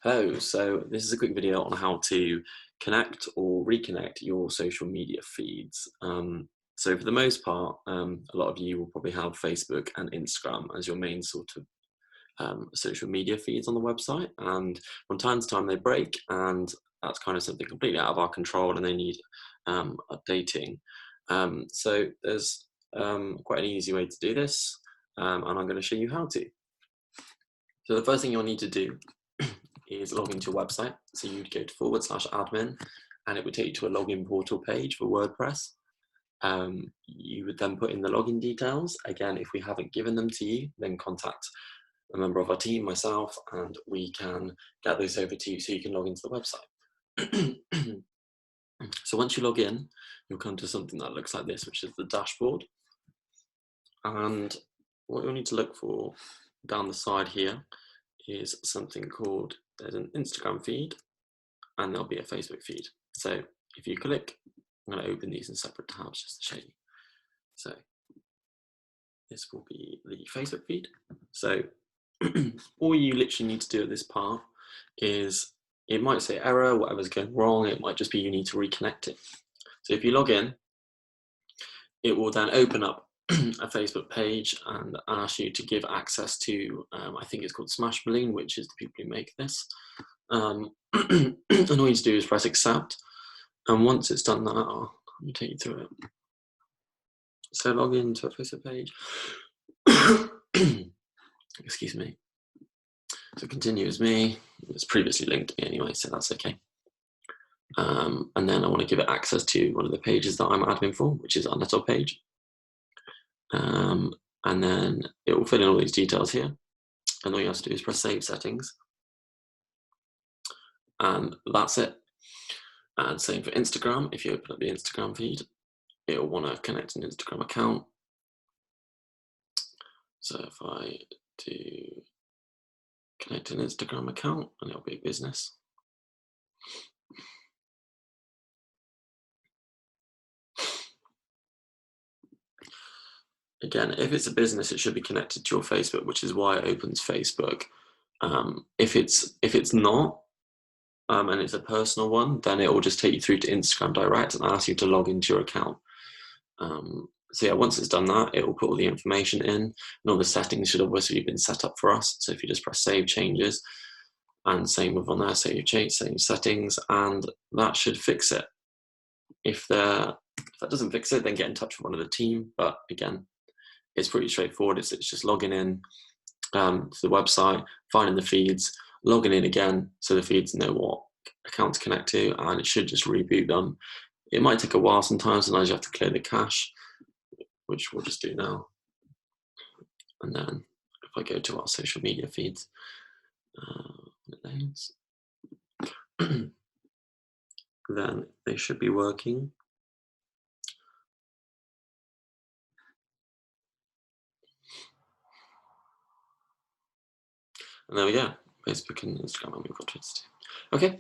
Hello, so this is a quick video on how to connect or reconnect your social media feeds. So for the most part, a lot of you will probably have Facebook and Instagram as your main sort of social media feeds on the website, and from time to time they break, and that's kind of something completely out of our control and they need updating. So there's quite an easy way to do this, and I'm going to show you how to. So the first thing you'll need to do is log into your website. So you'd go to /admin and it would take you to a login portal page for WordPress. You would then put in the login details. Again, if we haven't given them to you, then contact a member of our team, myself, and we can get those over to you so you can log into the website. So once you log in, you'll come to something that looks like this, which is the dashboard. And what you'll need to look for down the side here is something called, there's an Instagram feed and there'll be a Facebook feed. So if you click, I'm going to open these in separate tabs just to show you. So this will be the Facebook feed. So all you literally need to do at this part is, it might say error, whatever's going wrong, it might just be you need to reconnect it. So if you log in, it will then open up a Facebook page and ask you to give access to, I think it's called Smashballoon, which is the people who make this. And all you need to do is press accept. And once it's done that, let me take you through it. So log into a Facebook page. Excuse me. So continue as me. It's previously linked to me anyway, so that's okay. And then I want to give it access to one of the pages that I'm admin for, which is our Nettl page. And then it will fill in all these details here. And all you have to do is press save settings. And that's it. And same for Instagram. If you open up the Instagram feed, it'll want to connect an Instagram account. So if I do connect an Instagram account, and it'll be a business. Again, if it's a business, it should be connected to your Facebook, which is why it opens Facebook. If it's not, and it's a personal one, then it will just take you through to Instagram direct and ask you to log into your account. So yeah, once it's done that, it will put all the information in, and all the settings should obviously have been set up for us. So if you just press save changes, and same with on there, save change, save settings, and that should fix it. If that doesn't fix it, then get in touch with one of the team. But again, it's pretty straightforward. It's just logging in to the website, finding the feeds, logging in again so the feeds know what accounts connect to, and it should just reboot them. It might take a while sometimes you have to clear the cache, which we'll just do now. And then if I go to our social media feeds, then they should be working. And there we go, Facebook and Instagram, and we've got Twitter too. Okay,